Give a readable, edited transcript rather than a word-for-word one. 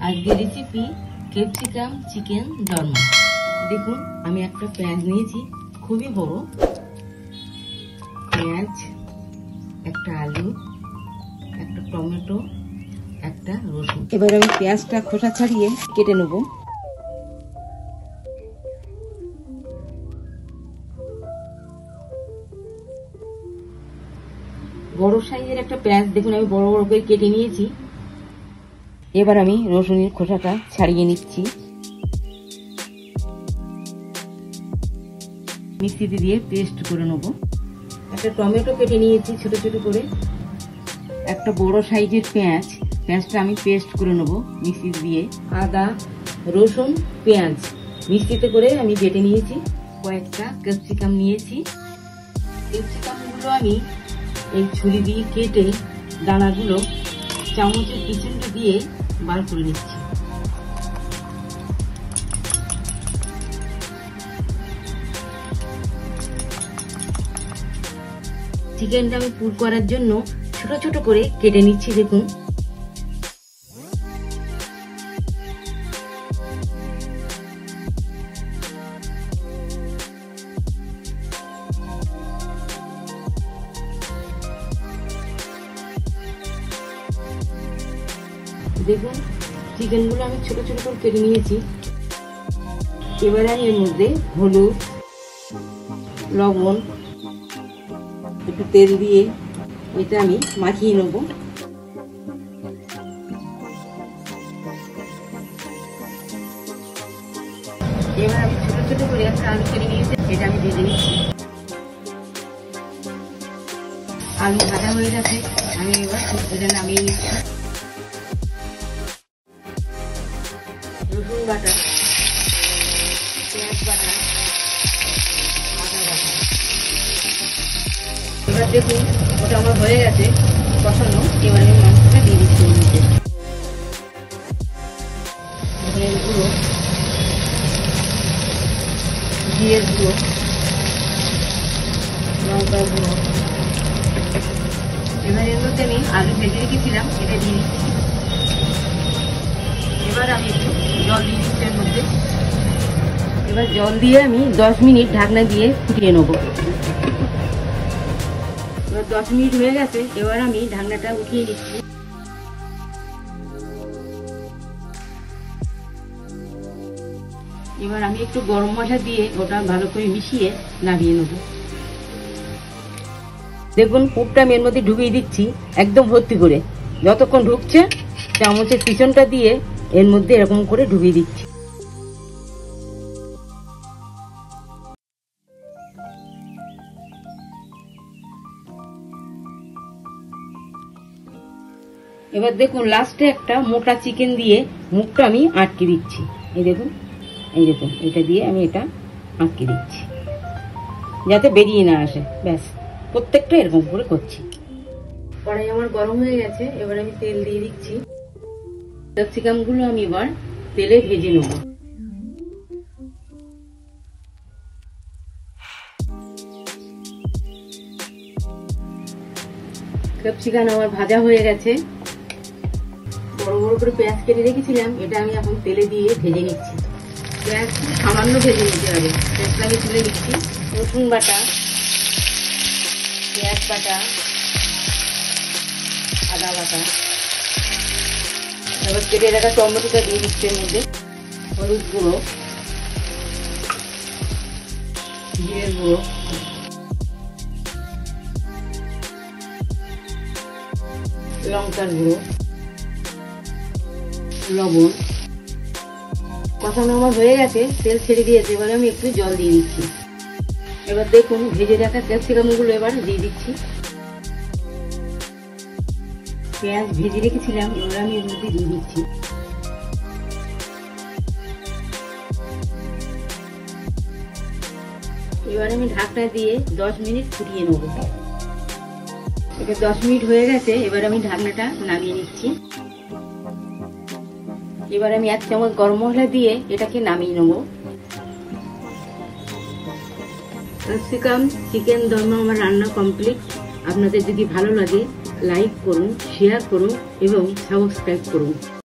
আজকে recipe capsicum chicken Darma. দেখুন আমি একটা পেঁয়াজ নিয়েছি, খুবই বড় পেঁয়াজ, একটা আলু, একটা টমেটো, একটা রসুন। এবার আমি পেঁয়াজটা খোসা ছাড়িয়ে কেটে নেব। বড় সাইজের একটা পেঁয়াজ দেখুন আমি বড় বড় করে কেটে নিয়েছি। এবার আমি রসুনের খোসাটা ছাড়িয়ে নিচ্ছি। মিক্সিতে দিয়ে পেস্ট করে নেব। একটা টমেটো কেটে নিয়েছি ছোট ছোট করে। একটা বড় সাইজের পেঁয়াজটা আমি পেস্ট করে নেব মিক্সিতে দিয়ে। আদা, রসুন, পেঁয়াজ মিক্সিতে করে আমি বেটে নিয়েছি। কয়েকটা ক্যাপসিকাম নিয়েছি। ক্যাপসিকামগুলো আমি এই ছুরি দিয়ে কেটে দানাগুলো চামচের পিছনটা দিয়ে বার করে নিচ্ছি। চিকেনটা আমি পুর করার জন্য ছোট ছোট করে কেটে নিচ্ছি। দেখুন দেখুন চিকেনগুলো আমি ছোট ছোট করে কেটে নিয়েছি। এবার আমি এর মধ্যে হলুদ, লবণ, একটু তেল দিয়ে এটা আমি মাখিয়ে নেব। এবার আমি ছোট ছোট করে একটা আলু কেটে নিয়েছি, এটা আমি ভেজে নিচ্ছি। আলু ভাজা হয়ে গেছে, আমি এবার এটা নামিয়ে নিচ্ছি। রসুন বাটা, পেঁয়াজ বাটা, আদা বাটা। এবার দেখুন ওটা আমার হয়ে গেছে কষানো। এবার আমি মাংসটা দিয়ে দিচ্ছি ওর মধ্যে। ধনের গুঁড়ো, জিরের গুঁড়ো, লঙ্কার গুঁড়ো। এবার এর মধ্যে আমি আলু ভেজে রেখেছিলাম, এটা দিয়ে দিচ্ছি। এবার আমি একটু জল দিয়ে দিচ্ছি এর মধ্যে। এবার জল দিয়ে আমি 10 মিনিট ঢাকনা দিয়ে ফুটিয়ে নেব। এবার 10 মিনিট হয়ে গেছে, এবার আমি ঢাকনাটা উঠিয়ে নিচ্ছি। এবার আমি একটু গরম মশলা দিয়ে ওটা ভালো করে মিশিয়ে নামিয়ে নেব। দেখুন পুরটা আমি এর মধ্যে ঢুকিয়ে দিচ্ছি একদম ভর্তি করে। যতক্ষণ ঢুকছে চামচের পিছনটা দিয়ে এর মধ্যে এরকম করে ঢুকিয়ে দিচ্ছি। এবার দেখুন লাস্টে একটা মোটা চিকেন দিয়ে মুখটা আমি আটকে দিচ্ছি। এই দেখুন এটা দিয়ে আমি এটা আটকে দিচ্ছি যাতে বেরিয়ে না আসে। ব্যাস প্রত্যেকটা এরকম করে করছি। কড়াই আমার গরম হয়ে গেছে, এবার আমি তেল দিয়ে দিচ্ছি। ক্যাপসিকাম গুলো আমি এবার তেলে ভেজে নেব। ক্যাপসিকাম আমার ভাজা হয়ে গেছে। বড় বড় করে পেঁয়াজ কেটে রেখেছিলাম, এটা আমি এখন তেলে দিয়ে ভেজে নিচ্ছি। পেঁয়াজ সামান্য ভেজে নিতে হবে। পেঁয়াজটা আমি তুলে নিচ্ছি। রসুন বাটা, পেঁয়াজ বাটা, আদা বাটা। এবার কেটে রাখা টমেটোটা দিয়ে দিচ্ছি এর মধ্যে। হলুদ গুঁড়ো, জিরের গুঁড়ো, লঙ্কার গুঁড়ো, লবণ। কষানো আমার হয়ে গেছে, তেল ছেড়ে দিয়েছে। এবার আমি একটু জল দিয়ে দিচ্ছি। এবার দেখুন ভেজে রাখা ক্যাপসিকাম গুলো এবার দিয়ে দিচ্ছি। পেঁয়াজ ভেজে রেখেছিলাম, এবার আমি এর মধ্যে দিয়ে দিচ্ছি। এবার আমি ঢাকনা দিয়ে 10 মিনিট ফুটিয়ে নেব। এটা 10 মিনিট হয়ে গেছে, এবার আমি ঢাকনাটা নামিয়ে নিচ্ছি। এবার আমি 1 চামচ গরম মশলা দিয়ে এটাকে নামিয়ে নেব। ক্যাপসিকাম চিকেন দরমা আমার রান্না কমপ্লিট। আপনাদের যদি ভালো লাগে লাইক করুন, শেয়ার করুন এবং সাবস্ক্রাইব করুন।